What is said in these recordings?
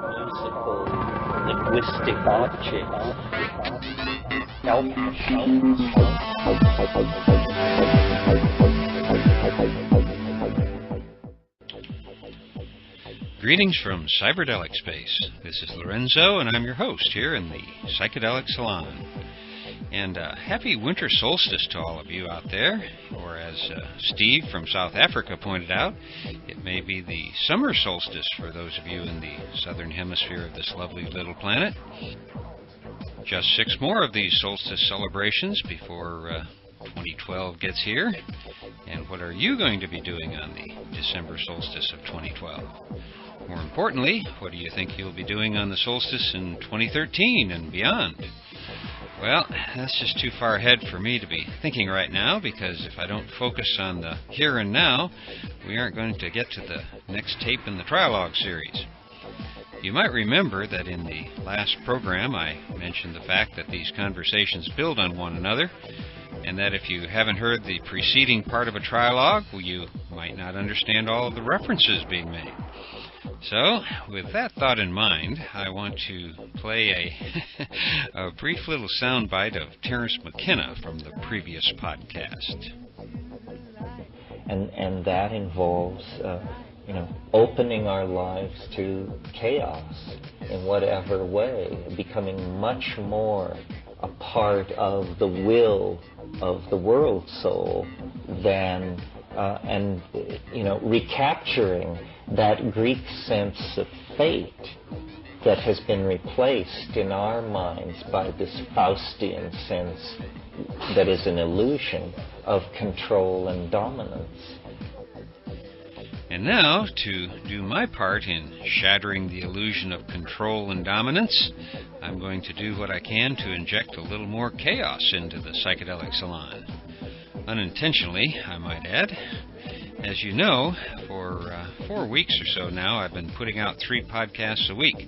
musical, linguistic objects. Greetings from Cyberdelic Space. This is Lorenzo, and I'm your host here in the Psychedelic Salon. And happy winter solstice to all of you out there, or as Steve from South Africa pointed out, it may be the summer solstice for those of you in the southern hemisphere of this lovely little planet. Just 6 more of these solstice celebrations before 2012 gets here. And what are you going to be doing on the December solstice of 2012? More importantly, what do you think you'll be doing on the solstice in 2013 and beyond? Well, that's just too far ahead for me to be thinking right now, because if I don't focus on the here and now, we aren't going to get to the next tape in the Trialogue series. You might remember that in the last program I mentioned the fact that these conversations build on one another, and that if you haven't heard the preceding part of a Trialogue, well, you might not understand all of the references being made. So, with that thought in mind, I want to play a brief little soundbite of Terence McKenna from the previous podcast. And that involves, opening our lives to chaos in whatever way, becoming much more a part of the will of the world soul than, recapturing that Greek sense of fate that has been replaced in our minds by this Faustian sense that is an illusion of control and dominance. And now, to do my part in shattering the illusion of control and dominance, I'm going to do what I can to inject a little more chaos into the Psychedelic Salon. Unintentionally, I might add. As you know, for 4 weeks or so now, I've been putting out 3 podcasts a week,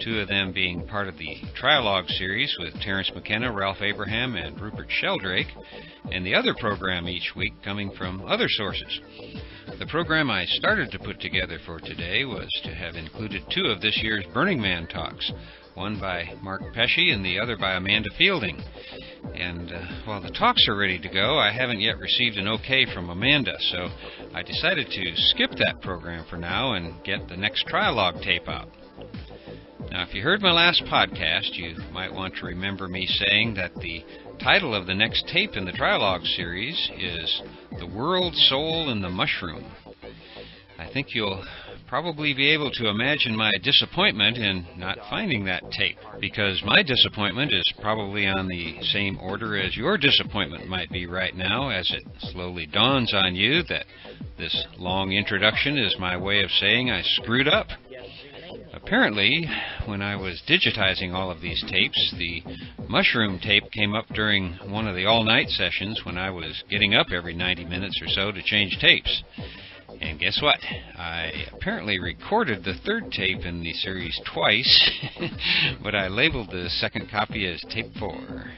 2 of them being part of the Trialogue series with Terence McKenna, Ralph Abraham, and Rupert Sheldrake, and the other program each week coming from other sources. The program I started to put together for today was to have included 2 of this year's Burning Man talks, one by Mark Pesce and the other by Amanda Fielding. And while the talks are ready to go, I haven't yet received an okay from Amanda, so I decided to skip that program for now and get the next Trialogue tape out. Now, if you heard my last podcast, you might want to remember me saying that the title of the next tape in the Trialogue series is The World, Soul, and the Mushroom. I think you'll probably be able to imagine my disappointment in not finding that tape, because my disappointment is probably on the same order as your disappointment might be right now, as it slowly dawns on you that this long introduction is my way of saying I screwed up. Apparently, when I was digitizing all of these tapes, the mushroom tape came up during one of the all-night sessions when I was getting up every 90 minutes or so to change tapes. And guess what? I apparently recorded the 3rd tape in the series twice, but I labeled the 2nd copy as tape 4.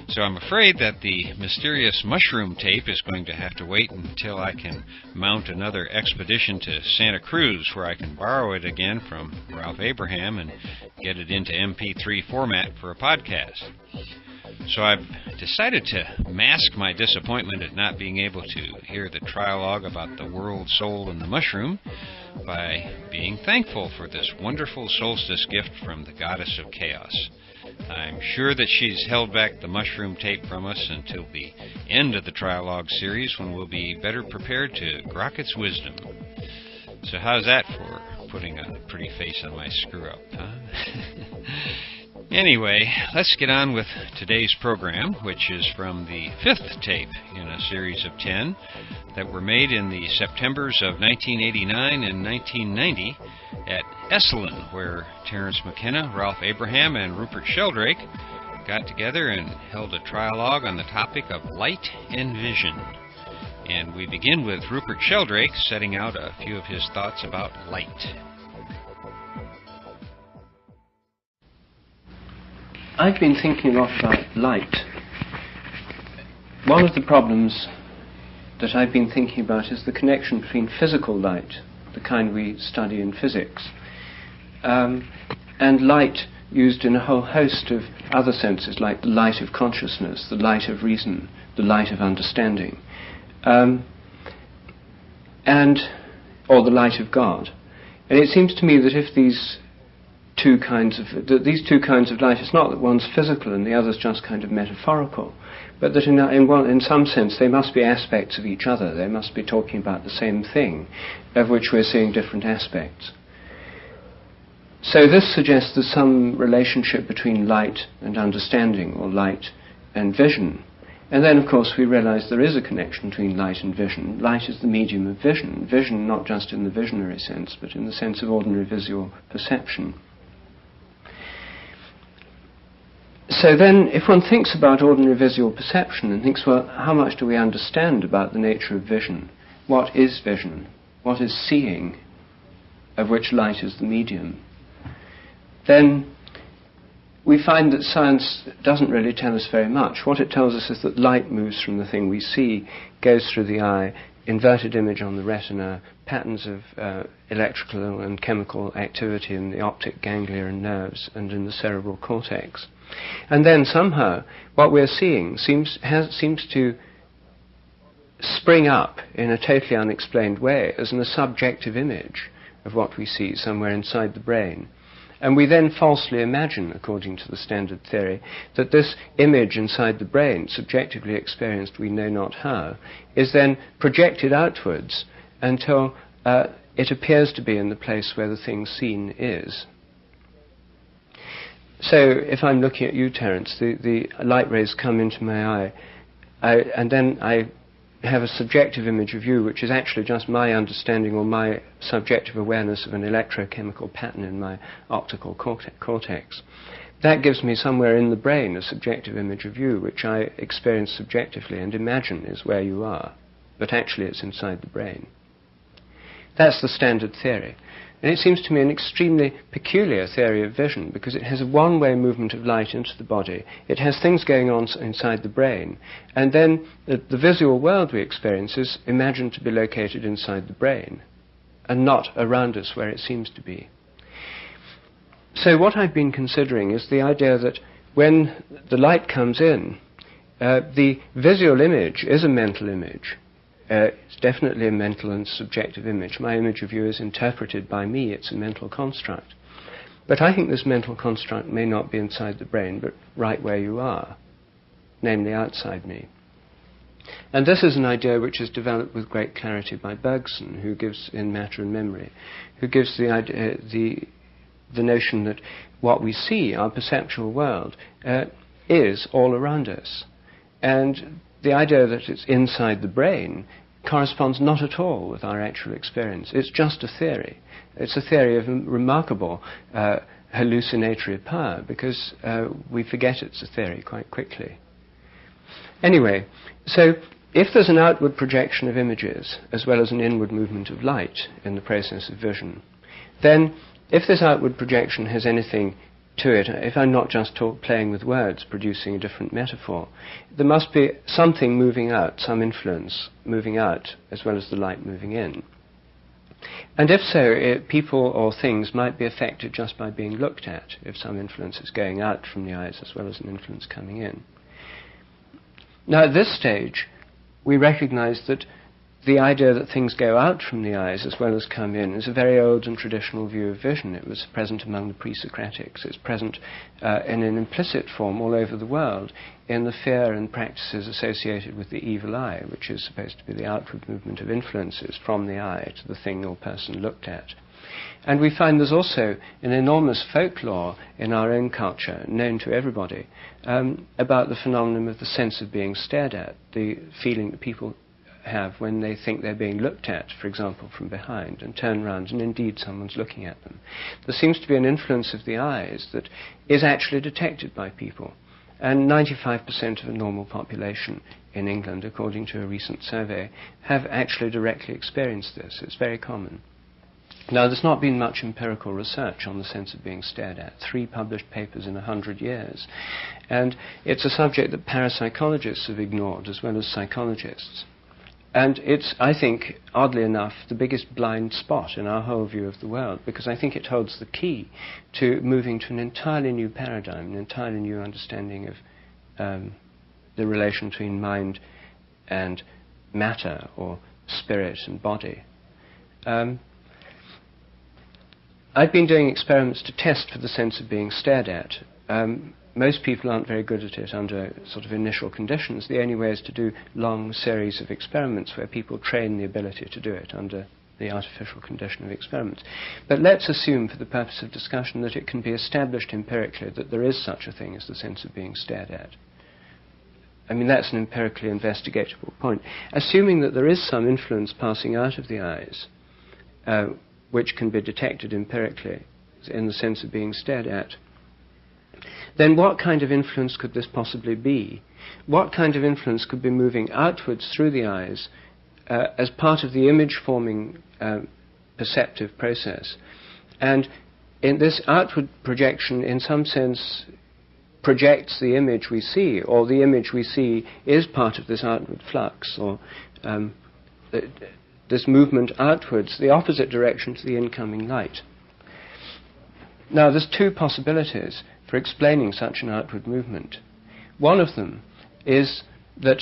So I'm afraid that the mysterious mushroom tape is going to have to wait until I can mount another expedition to Santa Cruz, where I can borrow it again from Ralph Abraham and get it into MP3 format for a podcast. So I've decided to mask my disappointment at not being able to hear the Trialogue about the world, soul, and the mushroom by being thankful for this wonderful solstice gift from the goddess of chaos. I'm sure that she's held back the mushroom tape from us until the end of the Trialogue series, when we'll be better prepared to grok its wisdom. So how's that for putting a pretty face on my screw-up, huh? Anyway, let's get on with today's program, which is from the 5th tape in a series of 10 that were made in the Septembers of 1989 and 1990 at Esalen, where Terence McKenna, Ralph Abraham, and Rupert Sheldrake got together and held a Trialogue on the topic of light and vision. And we begin with Rupert Sheldrake setting out a few of his thoughts about light. I've been thinking a lot about light. One of the problems that I've been thinking about is the connection between physical light the kind we study in physics, and light used in a whole host of other senses, like the light of consciousness, the light of reason, the light of understanding, or the light of God. And it seems to me that if these two kinds of light, it's not that one's physical and the other's just kind of metaphorical, but that in some sense they must be aspects of each other. They must be talking about the same thing, of which we're seeing different aspects. So this suggests there's some relationship between light and understanding, or light and vision. And then, of course, we realize there is a connection between light and vision. Light is the medium of vision. Vision not just in the visionary sense, but in the sense of ordinary visual perception. So then, if one thinks about ordinary visual perception and thinks, well, how much do we understand about the nature of vision? What is vision? What is seeing, of which light is the medium? Then we find that science doesn't really tell us very much. What it tells us is that light moves from the thing we see, goes through the eye, inverted image on the retina, patterns of electrical and chemical activity in the optic ganglia and nerves and in the cerebral cortex. And then somehow what we're seeing seems to spring up in a totally unexplained way as a subjective image of what we see somewhere inside the brain. And we then falsely imagine, according to the standard theory, that this image inside the brain, subjectively experienced we know not how, is then projected outwards until it appears to be in the place where the thing seen is. So if I'm looking at you, Terence, the light rays come into my eye, and then I have a subjective image of you, which is actually just my understanding or my subjective awareness of an electrochemical pattern in my optical cortex. That gives me somewhere in the brain a subjective image of you, which I experience subjectively and imagine is where you are, but actually it's inside the brain. That's the standard theory. And it seems to me an extremely peculiar theory of vision, because it has a one-way movement of light into the body. It has things going on inside the brain. And then the visual world we experience is imagined to be located inside the brain, and not around us where it seems to be. So what I've been considering is the idea that when the light comes in, the visual image is a mental image. It's definitely a mental and subjective image. My image of you is interpreted by me. It's a mental construct. But I think this mental construct may not be inside the brain, but right where you are, namely outside me. And this is an idea which is developed with great clarity by Bergson, who gives, in Matter and Memory, who gives the idea, the notion that what we see, our perceptual world, is all around us. And the idea that it's inside the brain corresponds not at all with our actual experience. It's just a theory. It's a theory of remarkable hallucinatory power, because we forget it's a theory quite quickly. Anyway, so if there's an outward projection of images as well as an inward movement of light in the process of vision, then if this outward projection has anything to it, if I'm not just playing with words, producing a different metaphor, there must be something moving out, some influence moving out, as well as the light moving in. And if so, people or things might be affected just by being looked at, if some influence is going out from the eyes as well as an influence coming in. Now at this stage, we recognize that the idea that things go out from the eyes as well as come in is a very old and traditional view of vision. It was present among the pre-Socratics. It's present in an implicit form all over the world in the fear and practices associated with the evil eye, which is supposed to be the outward movement of influences from the eye to the thing or person looked at. And we find there's also an enormous folklore in our own culture, known to everybody, about the phenomenon of the sense of being stared at, the feeling that people have when they think they're being looked at, for example, from behind, and turn around and indeed someone's looking at them. There seems to be an influence of the eyes that is actually detected by people. And 95% of the normal population in England, according to a recent survey, have actually directly experienced this. It's very common. Now, there's not been much empirical research on the sense of being stared at. 3 published papers in 100 years. And it's a subject that parapsychologists have ignored as well as psychologists. And it's, I think, oddly enough, the biggest blind spot in our whole view of the world, because I think it holds the key to moving to an entirely new paradigm, an entirely new understanding of the relation between mind and matter, or spirit and body. I've been doing experiments to test for the sense of being stared at. Most people aren't very good at it under sort of initial conditions. The only way is to do long series of experiments where people train the ability to do it under the artificial condition of experiments. But let's assume, for the purpose of discussion, that it can be established empirically that there is such a thing as the sense of being stared at. I mean, that's an empirically investigatable point. Assuming that there is some influence passing out of the eyes, which can be detected empirically in the sense of being stared at, then what kind of influence could this possibly be? What kind of influence could be moving outwards through the eyes as part of the image-forming perceptive process? And in this outward projection, in some sense, projects the image we see, or the image we see is part of this outward flux, or this movement outwards, the opposite direction to the incoming light. Now, there's two possibilities for explaining such an outward movement. One of them is that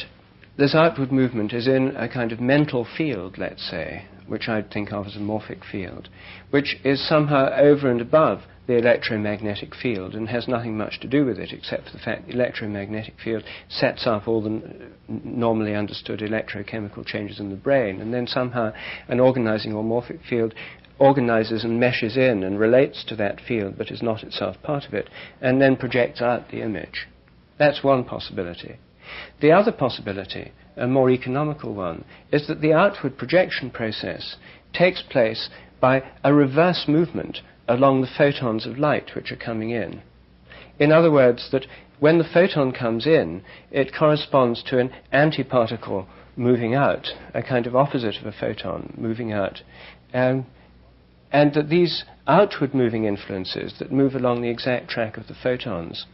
this outward movement is in a kind of mental field, let's say, which I'd think of as a morphic field, which is somehow over and above the electromagnetic field and has nothing much to do with it, except for the fact the electromagnetic field sets up all the normally understood electrochemical changes in the brain, and then somehow an organizing or morphic field organizes and meshes in and relates to that field but is not itself part of it, and then projects out the image. That's one possibility. The other possibility, a more economical one, is that the outward projection process takes place by a reverse movement along the photons of light which are coming in. In other words, that when the photon comes in, it corresponds to an antiparticle moving out, a kind of opposite of a photon moving out. And that these outward moving influences that move along the exact track of the photons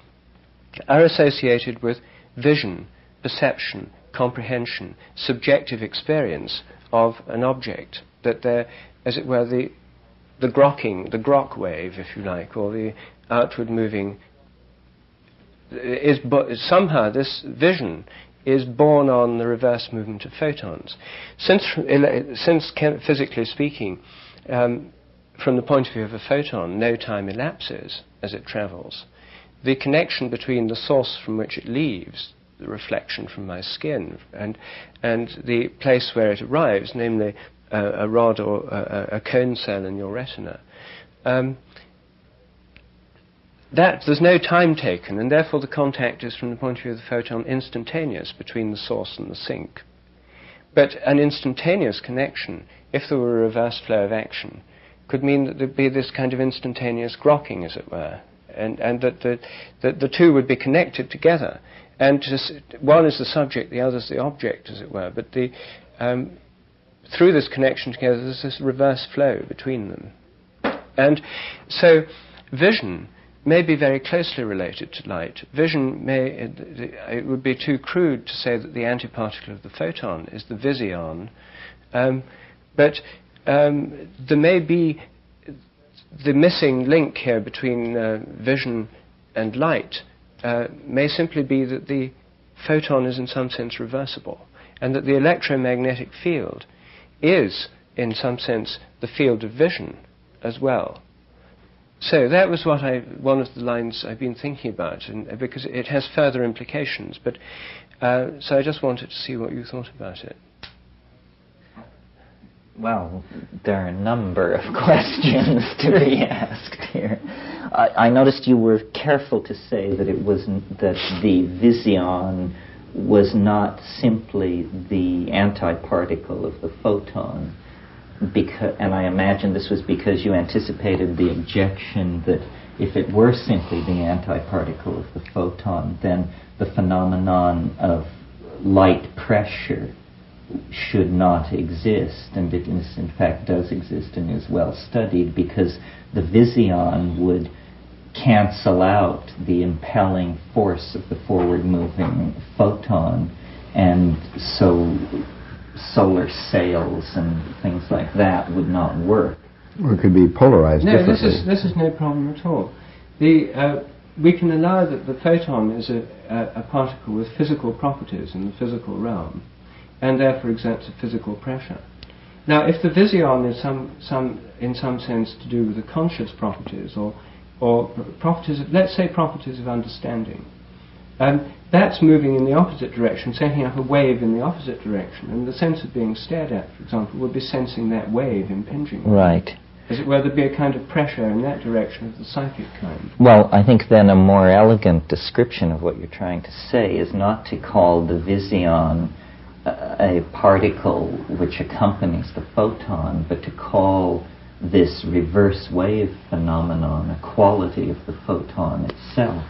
are associated with vision, perception, comprehension, subjective experience of an object, that they're, as it were, the Grok wave, if you like, or the outward moving, somehow this vision is born on the reverse movement of photons. Since physically speaking, from the point of view of a photon, no time elapses as it travels, the connection between the source from which it leaves, the reflection from my skin, and the place where it arrives, namely a rod or a cone cell in your retina, that there's no time taken, and therefore the contact is, from the point of view of the photon, instantaneous between the source and the sink. But an instantaneous connection, if there were a reverse flow of action, could mean that there'd be this kind of instantaneous grokking, as it were, and that the two would be connected together. And one is the subject, the other is the object, as it were. But through this connection together, there's this reverse flow between them. And so vision may be very closely related to light. Vision it would be too crude to say that the antiparticle of the photon is the vision, but there may be the missing link here between vision and light may simply be that the photon is in some sense reversible, and that the electromagnetic field is in some sense the field of vision as well. So that was one of the lines I've been thinking about, and because it has further implications. But so I just wanted to see what you thought about it. Well, there are a number of questions to be asked here. I noticed you were careful to say that it wasn't that the vision was not simply the antiparticle of the photon, and I imagine this was because you anticipated the objection that if it were simply the antiparticle of the photon, then the phenomenon of light pressure should not exist, and it in fact does exist and is well studied, because the vision would cancel out the impelling force of the forward moving photon, and so solar sails and things like that would not work. Or it could be polarized differently. No, this is no problem at all. We can allow that the photon is a particle with physical properties in the physical realm, and therefore exerts a physical pressure. Now, if the vision is in some sense to do with the conscious properties, or properties of, let's say, properties of understanding, that's moving in the opposite direction, setting up a wave in the opposite direction, and the sense of being stared at, for example, would be sensing that wave impinging. Right. As it were, there'd be a kind of pressure in that direction of the psychic kind. Well, I think then a more elegant description of what you're trying to say is not to call the vision a particle which accompanies the photon, but to call this reverse wave phenomenon a quality of the photon itself.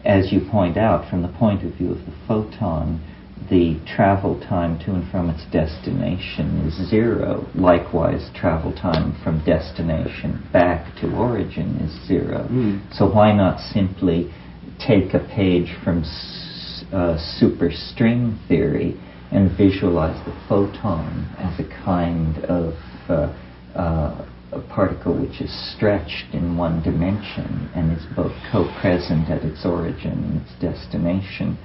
As you point out, from the point of view of the photon, the travel time to and from its destination is zero. Likewise, travel time from destination back to origin is zero. So why not simply take a page from superstring theory and visualize the photon as a kind of a particle which is stretched in one dimension and is both co-present at its origin and its destination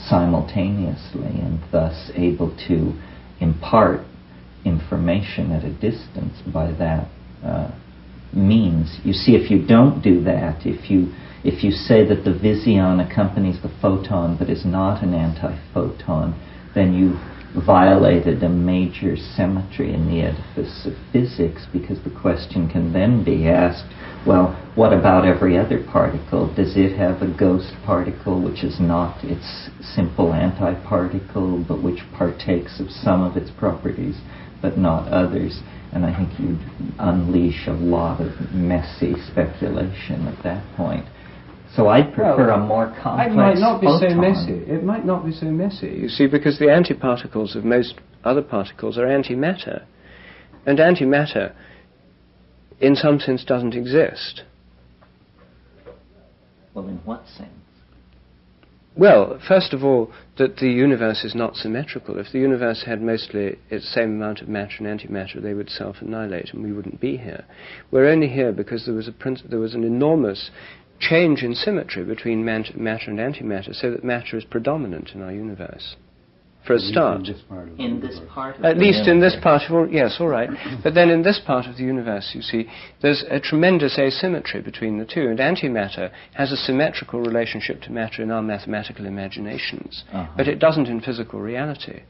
simultaneously, and thus able to impart information at a distance by that means. You see, if you don't do that, if you say that the vision accompanies the photon but is not an anti-photon, then you've violated a major symmetry in the edifice of physics, because the question can then be asked, well, what about every other particle? Does it have a ghost particle which is not its simple antiparticle, but which partakes of some of its properties, but not others? And I think you'd unleash a lot of messy speculation at that point. So I'd prefer a more complex It might not be photon. so messy. It might not be so messy, you see, because the antiparticles of most other particles are antimatter. And antimatter, in some sense, doesn't exist. Well, in what sense? Well, first of all, that the universe is not symmetrical. If the universe had mostly its same amount of matter and antimatter, they would self-annihilate and we wouldn't be here. We're only here because there was an enormous change in symmetry between matter and antimatter, so that matter is predominant in our universe. For a start. In this part of At the least in this universe. part of, yes, all right. But then in this part of the universe, you see, there's a tremendous asymmetry between the two, and antimatter has a symmetrical relationship to matter in our mathematical imaginations, but it doesn't in physical reality.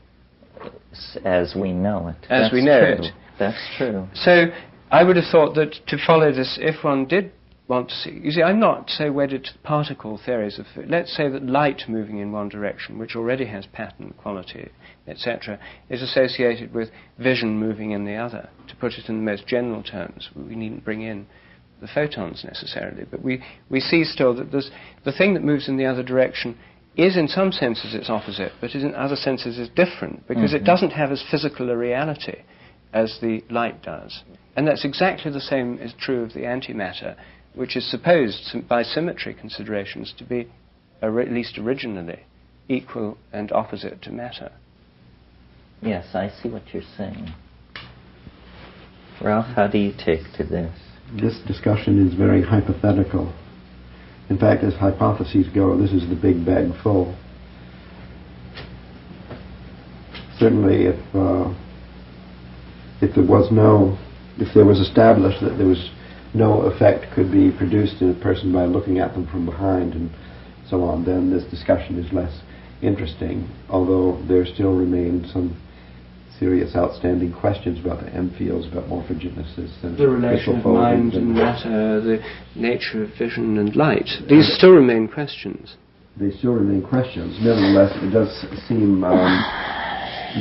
As we know it. As That's we know true. it. That's true. So I would have thought that to follow this, if one did want to see, you see, I'm not so wedded to particle theories of, let's say that light moving in one direction, which already has pattern, quality, etc., is associated with vision moving in the other. To put it in the most general terms, we needn't bring in the photons necessarily, but we see still that the thing that moves in the other direction is in some senses its opposite, but in other senses is different, because it doesn't have as physical a reality as the light does. And that's exactly the same is true of the antimatter, which is supposed by symmetry considerations to be, at least originally, equal and opposite to matter. Yes, I see what you're saying. Ralph, how do you take to this? This discussion is very hypothetical. In fact, as hypotheses go, this is the big bag full. Certainly, if there was established that there was no effect could be produced in a person by looking at them from behind and so on, then this discussion is less interesting, although there still remain some serious outstanding questions about the M fields, about morphogenesis and the relation of mind and matter, the nature of vision and light. These still remain questions. They still remain questions. Nevertheless, it does seem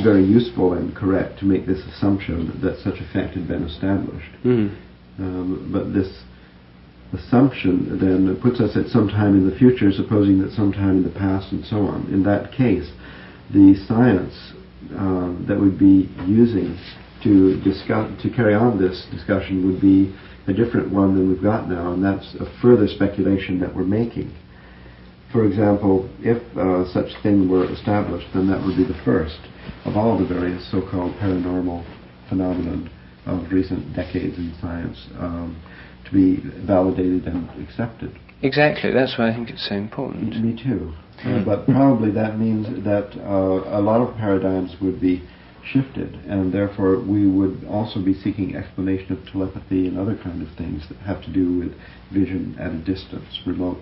very useful and correct to make this assumption that such effect had been established. But this assumption then puts us at some time in the future, supposing that sometime in the past and so on. In that case, the science that we'd be using to carry on this discussion would be a different one than we've got now, and that's a further speculation that we're making. for example, if such thing were established, then that would be the first of all the various so-called paranormal phenomenon of recent decades in science to be validated and accepted. Exactly, that's why I think it's so important. Me too. But probably that means that a lot of paradigms would be shifted, and therefore we would also be seeking explanation of telepathy and other kind of things that have to do with vision at a distance, remote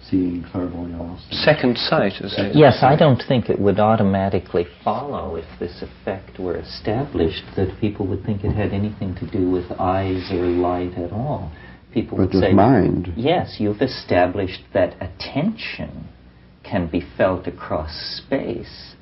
seeing, clairvoyance. Second sight, as they say. Yes, I don't think it would automatically follow if this effect were established that people would think it had anything to do with eyes or light at all. People would say, mind. Yes, you've established that attention can be felt across space.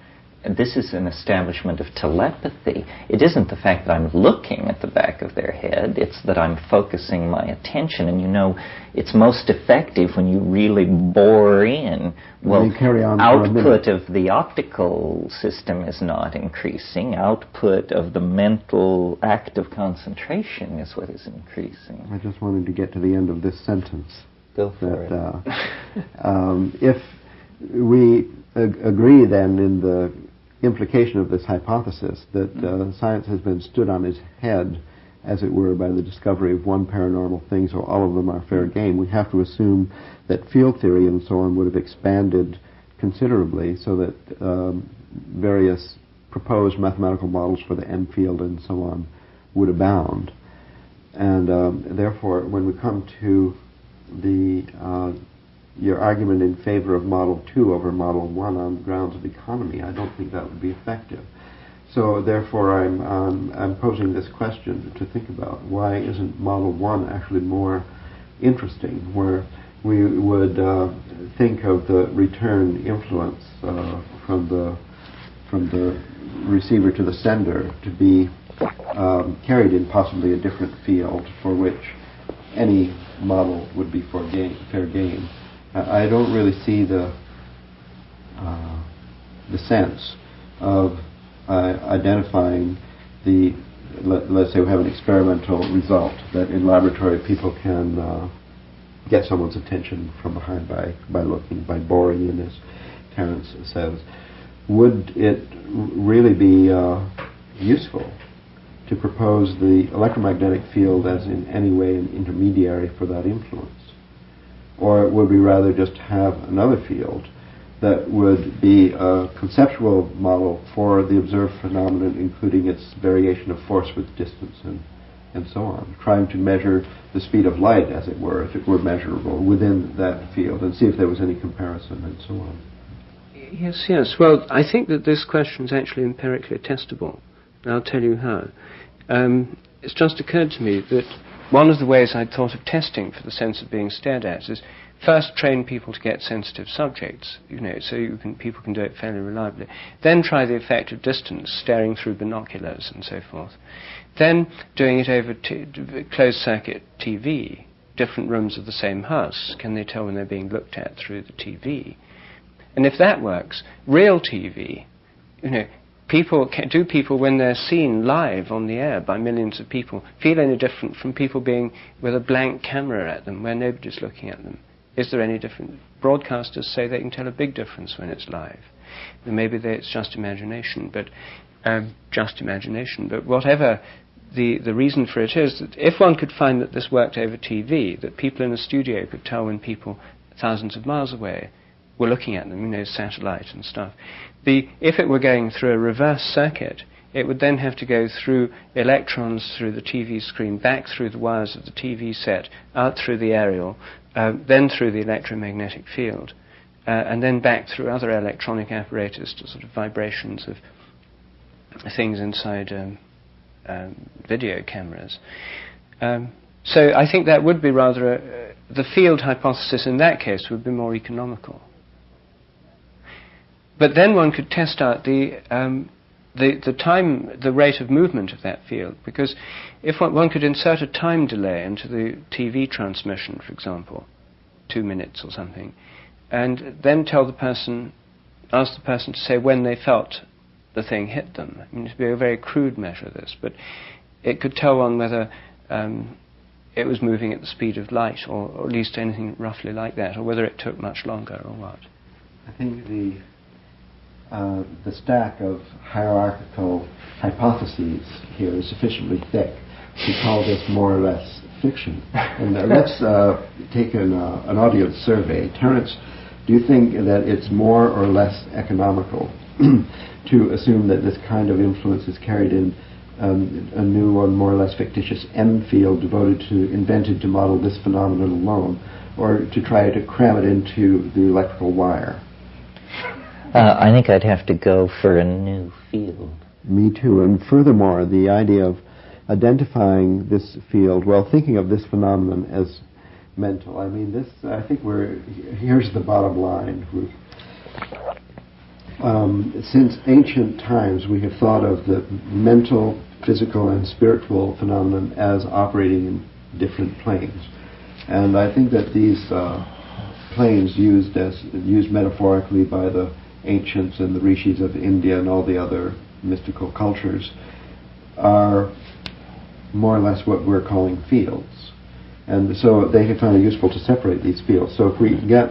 And this is an establishment of telepathy. It isn't the fact that I'm looking at the back of their head, it's that I'm focusing my attention. And you know, it's most effective when you really bore in. Well, output of the optical system is not increasing. Output of the mental act of concentration is what is increasing. I just wanted to get to the end of this sentence. Go for it. If we agree then in the implication of this hypothesis that science has been stood on its head, as it were, by the discovery of one paranormal thing, so all of them are fair game, we have to assume that field theory and so on would have expanded considerably so that various proposed mathematical models for the M field and so on would abound. And therefore, when we come to your argument in favor of Model 2 over Model 1 on grounds of economy, I don't think that would be effective. So therefore I'm posing this question to think about. Why isn't Model 1 actually more interesting, where we would think of the return influence from the receiver to the sender to be carried in possibly a different field for which any model would be fair game. I don't really see the sense of identifying let's say we have an experimental result that in laboratory people can get someone's attention from behind by boring in, as Terence says. Would it really be useful to propose the electromagnetic field as in any way an intermediary for that influence? Or would we rather just have another field that would be a conceptual model for the observed phenomenon, including its variation of force with distance and so on, trying to measure the speed of light, as it were, if it were measurable within that field, and see if there was any comparison and so on? Yes. Well, I think that this question is actually empirically testable. And I'll tell you how. It's just occurred to me that one of the ways I'd thought of testing for the sense of being stared at is first train people to get sensitive subjects, so people can do it fairly reliably. Then try the effect of distance, staring through binoculars and so forth. Then doing it over closed-circuit TV, different rooms of the same house. Can they tell when they're being looked at through the TV? And if that works, real TV, people, when they're seen live on the air by millions of people, feel any different from people being with a blank camera at them where nobody's looking at them? Is there any difference? Broadcasters say they can tell a big difference when it's live. And maybe it's just imagination, but whatever the reason for it is, that if one could find that this worked over TV, that people in a studio could tell when people thousands of miles away were looking at them, satellite and stuff. If it were going through a reverse circuit, it would then have to go through electrons through the TV screen, back through the wires of the TV set, out through the aerial, then through the electromagnetic field, and then back through other electronic apparatus to sort of vibrations of things inside video cameras. So I think that would be rather the field hypothesis in that case would be more economical. But then one could test out the rate of movement of that field, because if one could insert a time delay into the TV transmission, for example, 2 minutes or something, and then ask the person to say when they felt the thing hit them. It would be a very crude measure, this, but it could tell one whether it was moving at the speed of light, or at least anything roughly like that, or whether it took much longer or what. I think the stack of hierarchical hypotheses here is sufficiently thick to call this more or less fiction. And let's take an audience survey. Terence, do you think that it's more or less economical to assume that this kind of influence is carried in a new or more or less fictitious end field invented to model this phenomenon alone, or to try to cram it into the electrical wire? I think I'd have to go for a new field. Me too. And furthermore, the idea of identifying this field, well, thinking of this phenomenon as mental. I mean, I think here's the bottom line. Since ancient times, we have thought of the mental, physical, and spiritual phenomenon as operating in different planes. And I think that these planes used metaphorically by the ancients and the rishis of India and all the other mystical cultures are more or less what we're calling fields. And so they have found it useful to separate these fields. So if we get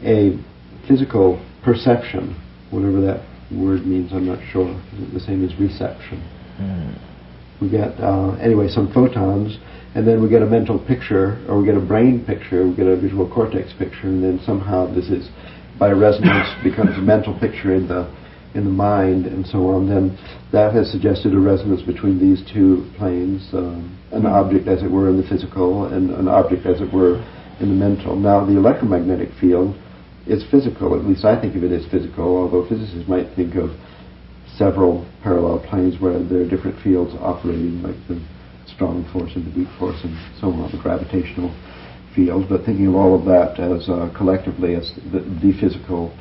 a physical perception, whatever that word means, I'm not sure, is it the same as reception? We get, anyway, some photons, and then we get a mental picture, or we get a brain picture, we get a visual cortex picture, and then somehow this is, by resonance, becomes a mental picture in the mind, and so on. Then that has suggested a resonance between these two planes, an object, as it were, in the physical, and an object, as it were, in the mental. Now, the electromagnetic field is physical, at least I think of it as physical, although physicists might think of several parallel planes where there are different fields operating, like the strong force and the weak force and so on, the gravitational field, but thinking of all of that as collectively as the physical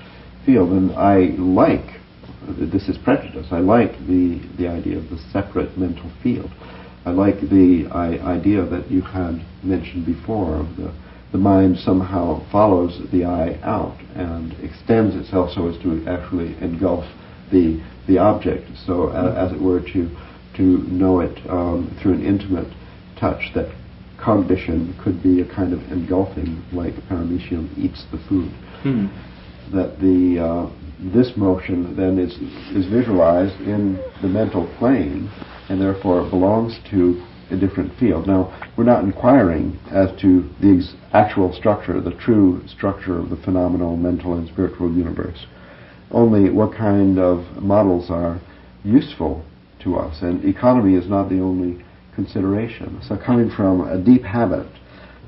field. And I like, this is prejudice, I like the idea of the separate mental field. I like the idea that you had mentioned before of the mind somehow follows the eye out and extends itself so as to actually engulf the object, so as it were to know it through an intimate touch, that cognition could be a kind of engulfing, like paramecium eats the food. That this motion then is visualized in the mental plane, and therefore belongs to a different field. Now, we're not inquiring as to the actual structure, the true structure of the phenomenal, mental, and spiritual universe. Only what kind of models are useful to us, and economy is not the only consideration. So coming from a deep habit,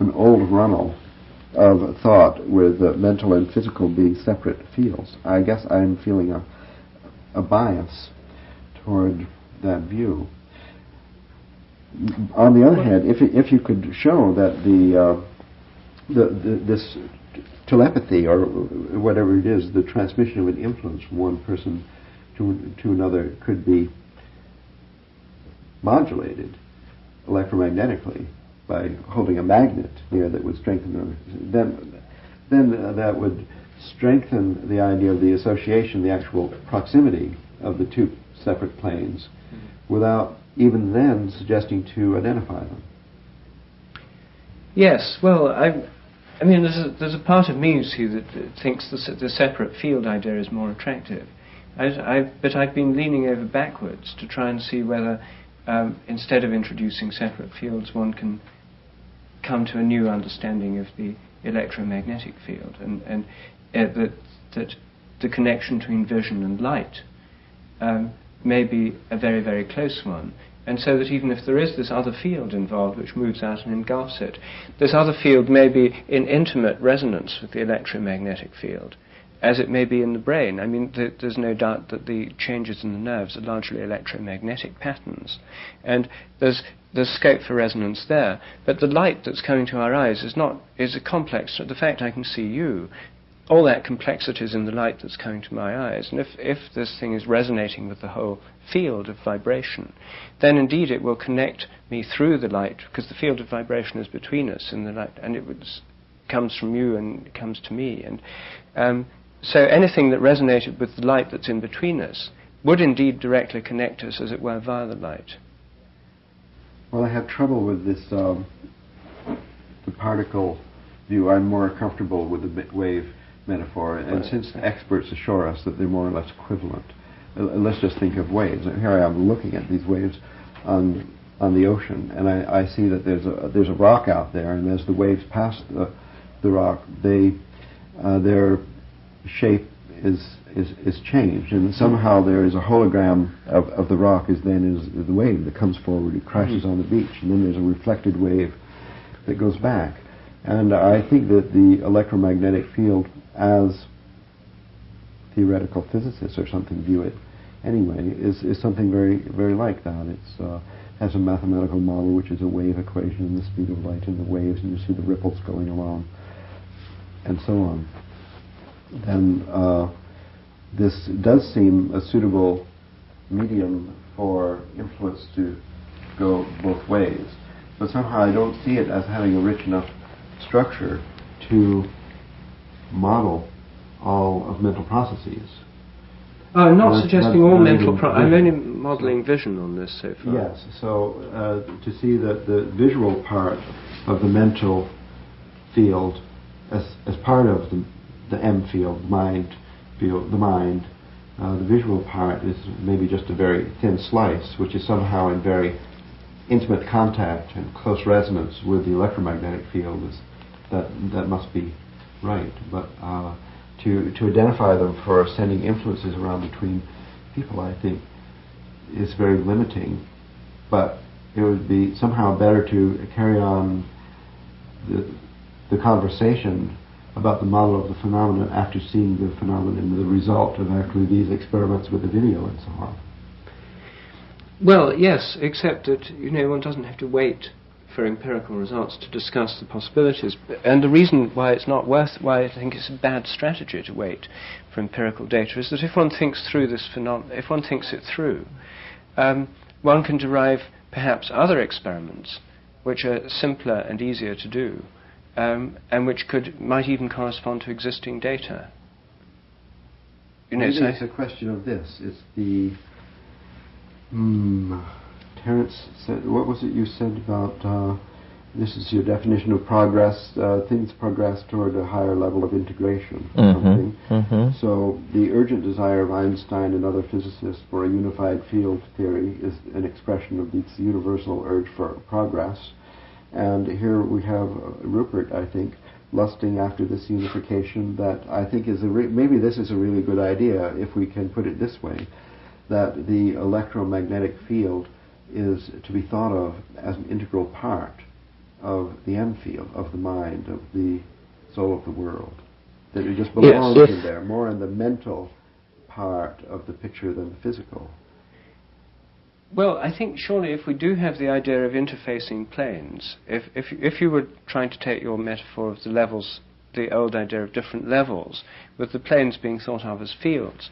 an old runnel of thought with mental and physical being separate fields, I guess I'm feeling a bias toward that view. On the other hand, if you could show that this telepathy, or whatever it is, the transmission of an influence from one person to another, could be modulated electromagnetically by holding a magnet near that would strengthen, then that would strengthen the idea of the association, the actual proximity of the two separate planes, without even then suggesting to identify them. Yes, well, I mean, there's a part of me, you see, that thinks the separate field idea is more attractive. But I've been leaning over backwards to try and see whether, instead of introducing separate fields, one can come to a new understanding of the electromagnetic field, and that the connection between vision and light may be a very, very close one. And so that even if there is this other field involved which moves out and engulfs it, this other field may be in intimate resonance with the electromagnetic field, as it may be in the brain. I mean, there's no doubt that the changes in the nerves are largely electromagnetic patterns, and there's scope for resonance there. But the light that's coming to our eyes is a complex. The fact I can see you, all that complexity is in the light that's coming to my eyes. And if this thing is resonating with the whole field of vibration, then indeed it will connect me through the light, because the field of vibration is between us in the light, and comes from you and comes to me. And so anything that resonated with the light that's in between us would indeed directly connect us, as it were, via the light. Well, I have trouble with this the particle view, I'm more comfortable with the wave metaphor. And since the experts assure us that they're more or less equivalent, let's just think of waves. Here I am looking at these waves on the ocean, and I see that there's a rock out there, and as the waves pass the rock, their shape is changed, and somehow there is a hologram of the rock is the wave that comes forward. It crashes on the beach, and then there's a reflected wave that goes back. And I think that the electromagnetic field, as theoretical physicists or something view it anyway, is something very, very like that. It has a mathematical model which is a wave equation and the speed of light in the waves, and you see the ripples going along and so on. Then this does seem a suitable medium for influence to go both ways, but somehow I don't see it as having a rich enough structure to model all of mental processes. I'm not suggesting all mental I'm only modelling vision on this so far. Yes, so to see that the visual part of the mental field as part of the M field, the mind, the visual part is maybe just a very thin slice, which is somehow in very intimate contact and close resonance with the electromagnetic field. That must be right. But to identify them for sending influences around between people, I think, is very limiting. But it would be somehow better to carry on the conversation about the model of the phenomenon after seeing the phenomenon and the result of actually these experiments with the video and so on. Well, yes, except that, one doesn't have to wait for empirical results to discuss the possibilities. And the reason why why I think it's a bad strategy to wait for empirical data is that if one thinks through this phenomenon, if one thinks it through, one can derive perhaps other experiments which are simpler and easier to do, and which might even correspond to existing data. It's a question of this. It's the Terence said, what was it you said about this is your definition of progress, things progress toward a higher level of integration or something. So the urgent desire of Einstein and other physicists for a unified field theory is an expression of this universal urge for progress. And here we have Rupert, I think, lusting after this unification that I think is maybe this is a really good idea if we can put it this way, that the electromagnetic field is to be thought of as an integral part of the M field, of the mind, of the soul of the world. That it just belongs in there, more in the mental part of the picture than the physical. Well, I think surely if we do have the idea of interfacing planes, if you were trying to take your metaphor of the levels, the old idea of different levels, with the planes being thought of as fields,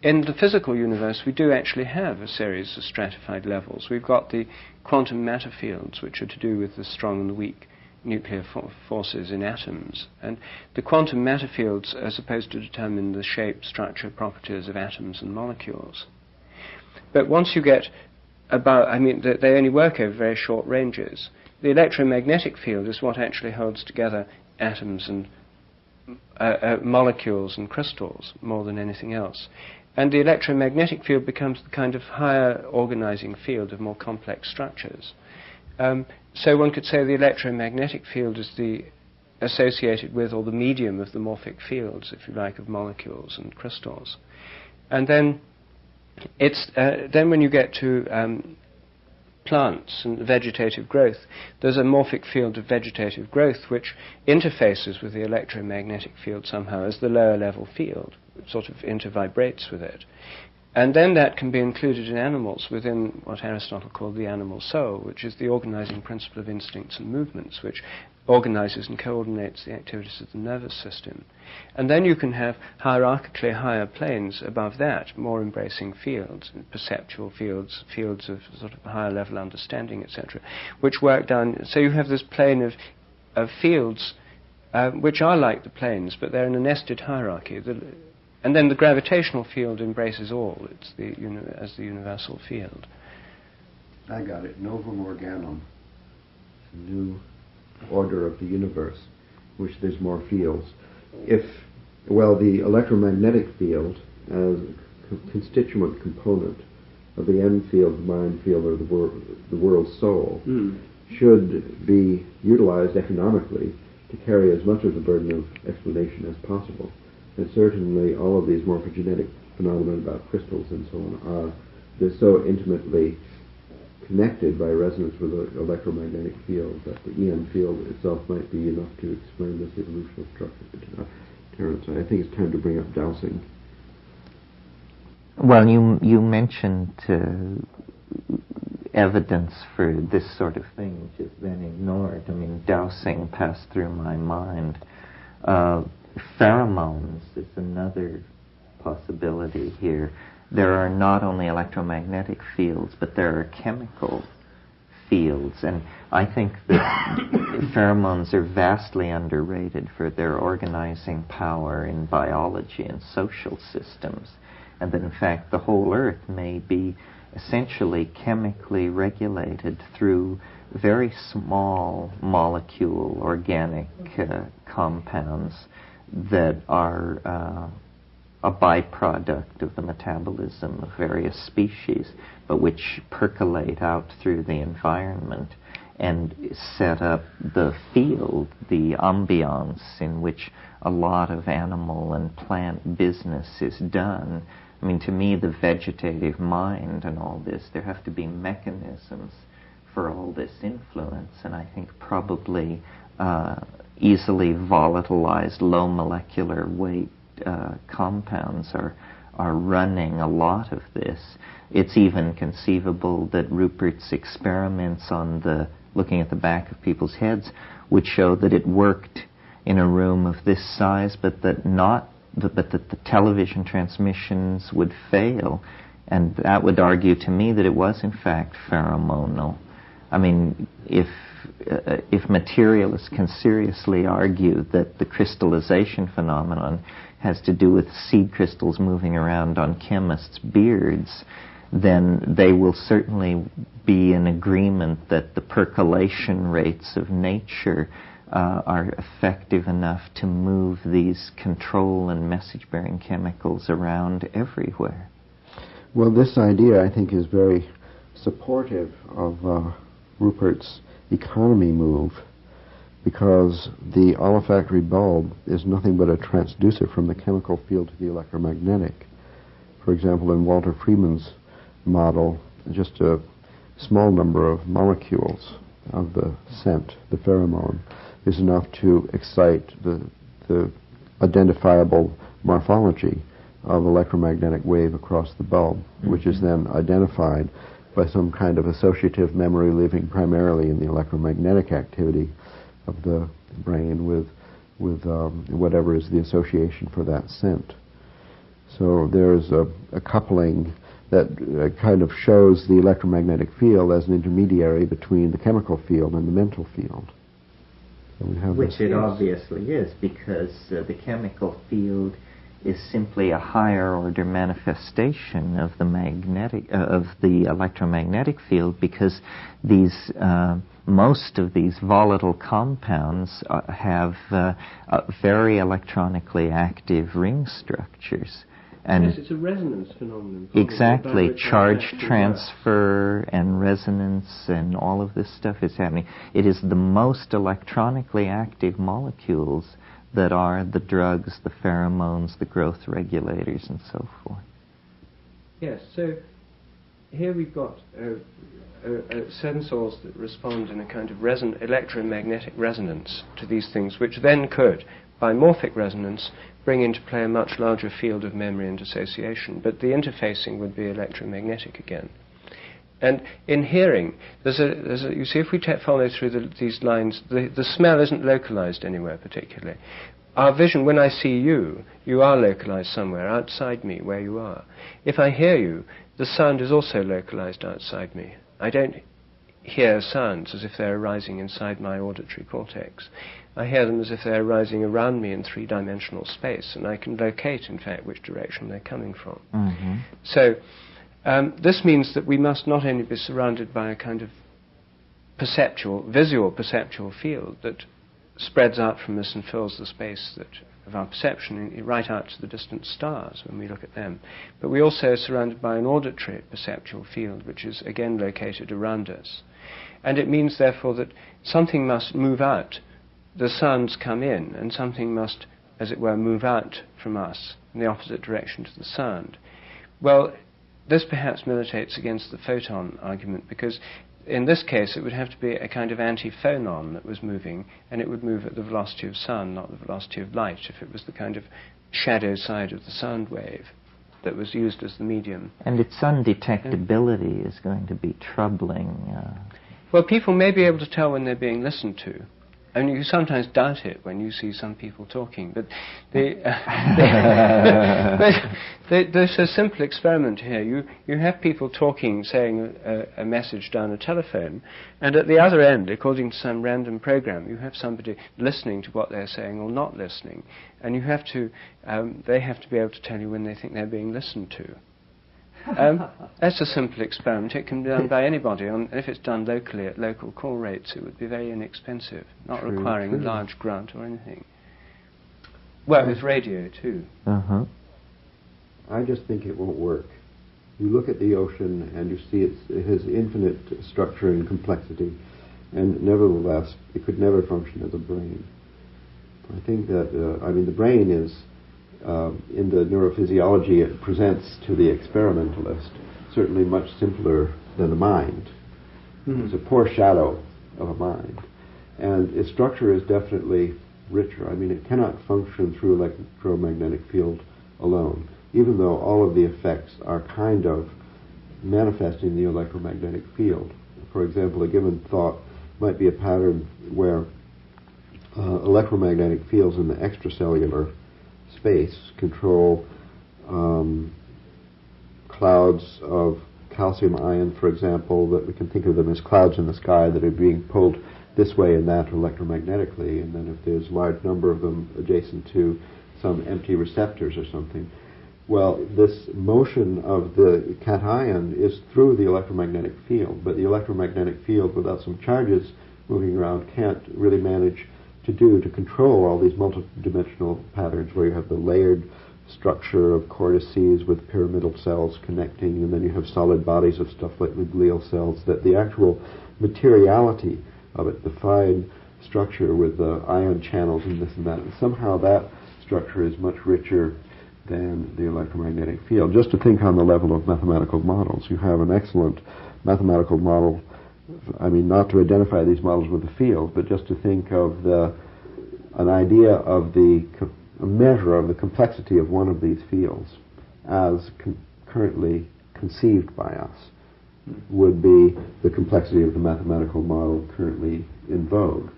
in the physical universe we do actually have a series of stratified levels. We've got the quantum matter fields, which are to do with the strong and the weak nuclear forces in atoms. And the quantum matter fields are supposed to determine the shape, structure, properties of atoms and molecules. But once you get they only work over very short ranges. The electromagnetic field is what actually holds together atoms and molecules and crystals more than anything else. And the electromagnetic field becomes the kind of higher organizing field of more complex structures. So one could say the electromagnetic field is the associated with, or the medium of the morphic fields, if you like, of molecules and crystals. And then then when you get to plants and vegetative growth, there's a morphic field of vegetative growth which interfaces with the electromagnetic field somehow as the lower level field. It sort of intervibrates with it. And then that can be included in animals within what Aristotle called the animal soul, which is the organizing principle of instincts and movements, which organizes and coordinates the activities of the nervous system. And then you can have hierarchically higher planes above that, more embracing fields, perceptual fields, fields of sort of higher level understanding, etc., which work down. So you have this plane of fields, which are like the planes, but they're in a nested hierarchy. And then the gravitational field embraces all. It's as the universal field. I got it. Novum organum. New order of the universe, in which there's more fields. The electromagnetic field as a constituent component of the end field, the mind field, or the world's soul, should be utilized economically to carry as much of the burden of explanation as possible. And certainly all of these morphogenetic phenomena about crystals and so on they're so intimately connected by resonance with the electromagnetic field that the EM field itself might be enough to explain this evolutional structure. Terence, I think it's time to bring up dowsing. Well, you mentioned evidence for this sort of thing, which is then ignored. I mean, dowsing passed through my mind. Pheromones is another possibility here. There are not only electromagnetic fields, but there are chemical fields, and I think that pheromones are vastly underrated for their organizing power in biology and social systems, and that in fact the whole Earth may be essentially chemically regulated through very small molecule organic compounds that are a byproduct of the metabolism of various species, but which percolate out through the environment and set up the field, the ambiance in which a lot of animal and plant business is done. I mean, to me, the vegetative mind and all this, there have to be mechanisms for all this influence, and I think probably easily volatilized, low molecular weight compounds are running a lot of this. It's even conceivable that Rupert's experiments on looking at the back of people's heads would show that it worked in a room of this size, but that the television transmissions would fail, and that would argue to me that it was in fact pheromonal. I mean, if materialists can seriously argue that the crystallization phenomenon has to do with seed crystals moving around on chemists' beards, then they will certainly be in agreement that the percolation rates of nature are effective enough to move these control and message-bearing chemicals around everywhere. Well, this idea, I think, is very supportive of Rupert's economy move, because the olfactory bulb is nothing but a transducer from the chemical field to the electromagnetic. For example, in Walter Freeman's model, just a small number of molecules of the scent, the pheromone, is enough to excite the identifiable morphology of electromagnetic wave across the bulb, which is then identified by some kind of associative memory living primarily in the electromagnetic activity of the brain with whatever is the association for that scent. So there's a coupling that kind of shows the electromagnetic field as an intermediary between the chemical field and the mental field. So we have which it obviously is, because the chemical field is simply a higher order manifestation of the electromagnetic field, because these most of these volatile compounds have very electronically active ring structures. And yes, it's a resonance phenomenon. Exactly. Charge transfer and resonance and all of this stuff is happening. It is the most electronically active molecules that are the drugs, the pheromones, the growth regulators, and so forth. Yes, so here we've got sensors that respond in a kind of electromagnetic resonance to these things, which then could, by morphic resonance, bring into play a much larger field of memory and association. But the interfacing would be electromagnetic again. And in hearing, you see, if we follow through these lines, the smell isn't localized anywhere particularly. Our vision, when I see you, you are localized somewhere outside me where you are. If I hear you, the sound is also localized outside me. I don't hear sounds as if they're arising inside my auditory cortex. I hear them as if they're arising around me in three-dimensional space, and I can locate, in fact, which direction they're coming from. Mm-hmm. So this means that we must not only be surrounded by a kind of visual perceptual field that spreads out from us and fills the space of our perception right out to the distant stars when we look at them. But we also are surrounded by an auditory perceptual field, which is again located around us. And it means, therefore, that something must move out. The sounds come in, and something must, as it were, move out from us in the opposite direction to the sound. Well, this perhaps militates against the photon argument, because in this case it would have to be a kind of antiphonon that was moving, and it would move at the velocity of sound, not the velocity of light, if it was the kind of shadow side of the sound wave that was used as the medium. And its undetectability is going to be troubling. Well, people may be able to tell when they're being listened to. I mean, you sometimes doubt it when you see some people talking, but there's a simple experiment here. You have people talking, saying a message down a telephone, and at the other end, according to some random program, you have somebody listening to what they're saying or not listening, and you have to, they have to be able to tell you when they think they're being listened to. That's a simple experiment. It can be done by anybody. If it's done locally at local call rates, it would be very inexpensive, not requiring a large grant or anything. Well, with radio too. I just think it won't work. You look at the ocean and you see it has infinite structure and complexity, and nevertheless, it could never function as a brain. I think that, the brain is, in the neurophysiology it presents to the experimentalist, certainly much simpler than the mind. It's a poor shadow of a mind. And its structure is definitely richer. I mean, it cannot function through electromagnetic field alone, even though all of the effects are kind of manifesting the electromagnetic field. For example, a given thought might be a pattern where electromagnetic fields in the extracellular space control clouds of calcium ion, for example, that we can think of them as clouds in the sky that are being pulled this way and that electromagnetically, and then if there's a large number of them adjacent to some empty receptors or something, well, this motion of the cation is through the electromagnetic field, but the electromagnetic field without some charges moving around can't really manage to control all these multidimensional patterns where you have the layered structure of cortices with pyramidal cells connecting, and then you have solid bodies of stuff like the glial cells, that the actual materiality of it, the fine structure with the ion channels and this and that, and somehow that structure is much richer than the electromagnetic field. Just to think on the level of mathematical models, you have an excellent mathematical model. I mean, not to identify these models with the field, but just to think of an idea of a measure of the complexity of one of these fields as currently conceived by us would be the complexity of the mathematical model currently in vogue.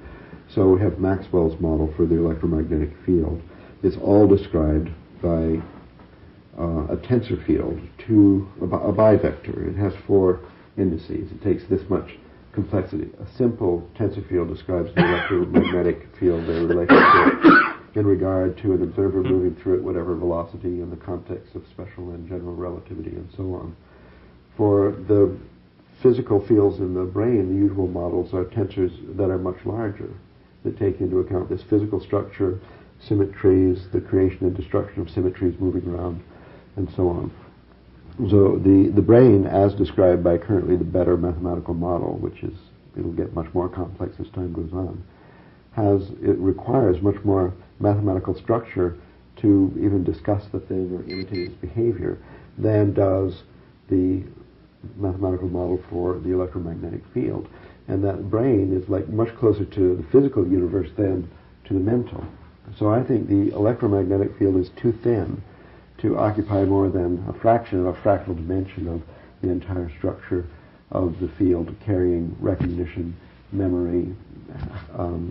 So we have Maxwell's model for the electromagnetic field. It's all described by a tensor field to a bivector. It has 4 indices. It takes this much complexity. A simple tensor field describes the electromagnetic field, their relationship in regard to an observer moving through it, whatever velocity, in the context of special and general relativity, and so on. For the physical fields in the brain, the usual models are tensors that are much larger, that take into account this physical structure, symmetries, the creation and destruction of symmetries moving around, and so on. So the brain, as described by currently the better mathematical model, which is, it'll get much more complex as time goes on, it requires much more mathematical structure to even discuss the thing or imitate its behavior than does the mathematical model for the electromagnetic field. And that brain is like much closer to the physical universe than to the mental. So I think the electromagnetic field is too thin to occupy more than a fraction of a fractal dimension of the entire structure of the field, carrying recognition, memory,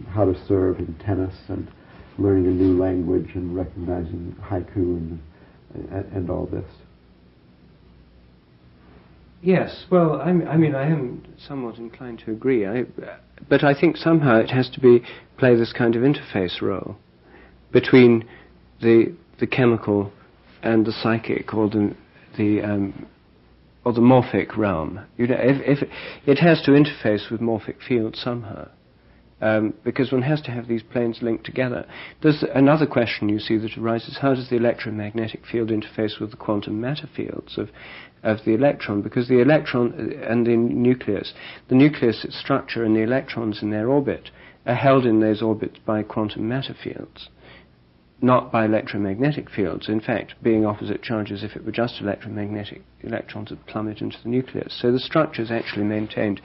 how to serve in tennis, and learning a new language, and recognizing haiku and all this. Yes, well, I mean, I am somewhat inclined to agree, but I think somehow it has to play this kind of interface role between the chemical and the psychic, or the or the morphic realm. If it has to interface with morphic fields somehow, because one has to have these planes linked together. There's another question you see that arises: how does the electromagnetic field interface with the quantum matter fields of the electron? Because the electron and the nucleus, its structure, and the electrons in their orbit are held in those orbits by quantum matter fields, not by electromagnetic fields. In fact, being opposite charges, if it were just electromagnetic, the electrons would plummet into the nucleus. So the structure is actually maintained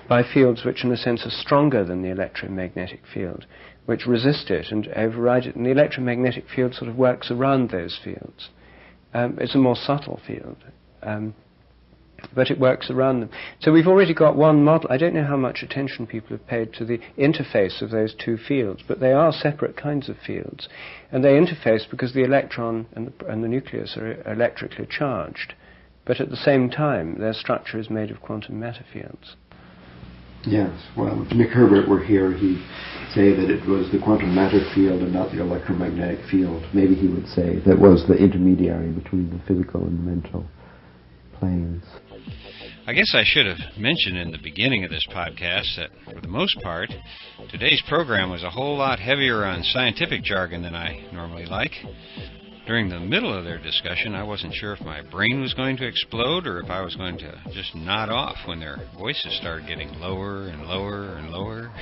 by fields which, in a sense, are stronger than the electromagnetic field, which resist it and override it. And the electromagnetic field sort of works around those fields. It's a more subtle field. But it works around them. So we've already got one model. I don't know how much attention people have paid to the interface of those two fields, but they are separate kinds of fields. And they interface because the electron and the nucleus are electrically charged. But at the same time, their structure is made of quantum matter fields. Yes, well, if Nick Herbert were here, he'd say that it was the quantum matter field and not the electromagnetic field. Maybe he would say that was the intermediary between the physical and mental planes. I guess I should have mentioned in the beginning of this podcast that, for the most part, today's program was a whole lot heavier on scientific jargon than I normally like. During the middle of their discussion, I wasn't sure if my brain was going to explode or if I was going to just nod off when their voices started getting lower and lower and lower.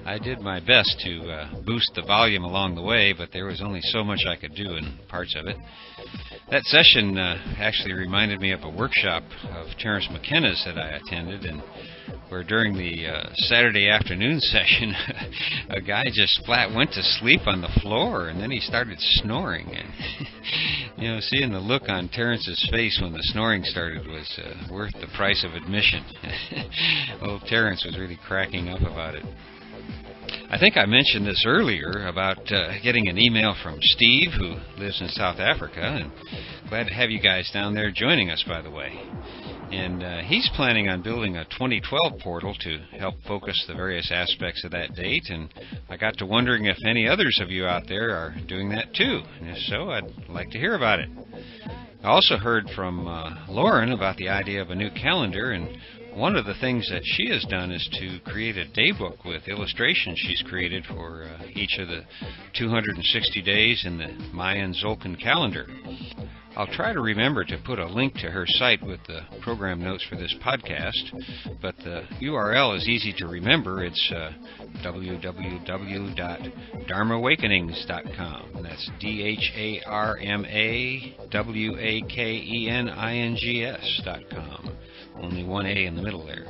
I did my best to boost the volume along the way, but there was only so much I could do in parts of it. That session actually reminded me of a workshop of Terence McKenna's that I attended, and where during the Saturday afternoon session, a guy just flat went to sleep on the floor, and then he started snoring. And seeing the look on Terence's face when the snoring started was worth the price of admission. Old Terence was really cracking up about it. I think I mentioned this earlier about getting an email from Steve, who lives in South Africa, and glad to have you guys down there joining us, by the way. And he's planning on building a 2012 portal to help focus the various aspects of that date, and I got to wondering if any others of you out there are doing that too. And if so, I'd like to hear about it. I also heard from Lauren about the idea of a new calendar, and one of the things that she has done is to create a daybook with illustrations she's created for each of the 260 days in the Mayan Tzolk'in calendar. I'll try to remember to put a link to her site with the program notes for this podcast, but the URL is easy to remember. It's www.dharmawakenings.com. That's DharmaWakenings.com. Only one A in the middle there.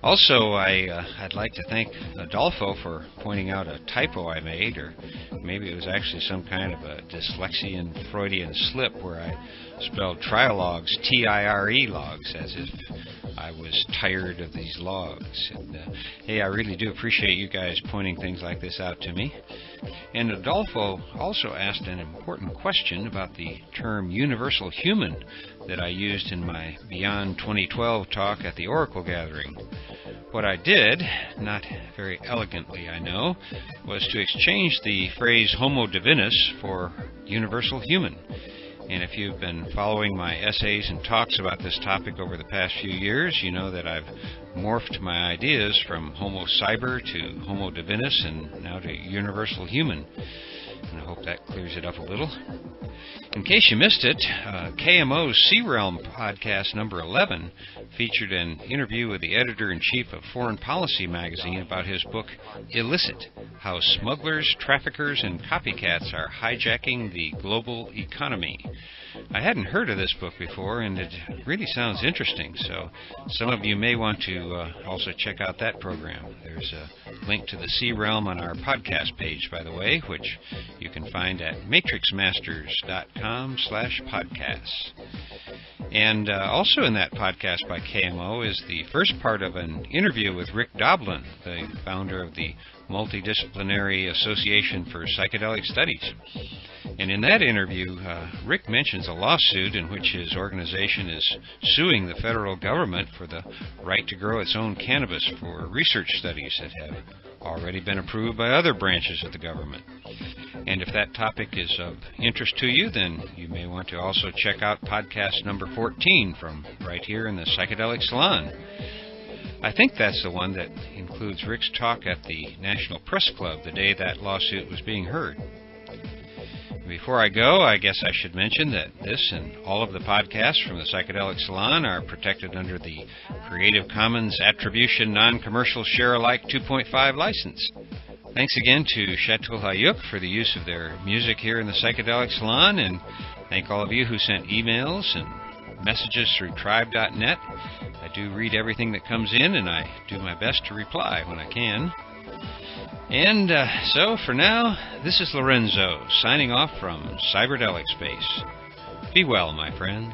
Also, I'd like to thank Adolfo for pointing out a typo I made, or maybe it was actually some kind of a dyslexian Freudian slip where I spelled trialogues, T-I-R-E logs, as if I was tired of these logs. And hey, I really do appreciate you guys pointing things like this out to me. And Adolfo also asked an important question about the term universal human that I used in my Beyond 2012 talk at the Oracle Gathering. What I did, not very elegantly I know, was to exchange the phrase Homo Divinus for universal human. And if you've been following my essays and talks about this topic over the past few years, you know that I've morphed my ideas from Homo Cyber to Homo Divinus and now to universal human. And I hope that clears it up a little. In case you missed it, KMO's Sea Realm podcast number 11 featured an interview with the editor-in-chief of Foreign Policy magazine about his book, Illicit: How Smugglers, Traffickers, and Copycats Are Hijacking the Global Economy. I hadn't heard of this book before, and it really sounds interesting, so some of you may want to also check out that program. There's a link to the Sea Realm on our podcast page, by the way, which you can find at matrixmasters.com/podcasts. And also in that podcast by KMO is the first part of an interview with Rick Doblin, the founder of the Multidisciplinary Association for Psychedelic Studies. And in that interview, Rick mentions a lawsuit in which his organization is suing the federal government for the right to grow its own cannabis for research studies that have already been approved by other branches of the government. And if that topic is of interest to you, then you may want to also check out podcast number 14 from right here in the Psychedelic Salon. I think that's the one that includes Rick's talk at the National Press Club the day that lawsuit was being heard. Before I go, I guess I should mention that this and all of the podcasts from the Psychedelic Salon are protected under the Creative Commons Attribution Non-Commercial Share-alike 2.5 license. Thanks again to Chateau Hayuk for the use of their music here in the Psychedelic Salon, and thank all of you who sent emails and messages through tribe.net. I do read everything that comes in, and I do my best to reply when I can. And so, for now, this is Lorenzo, signing off from Cyberdelic Space. Be well, my friends.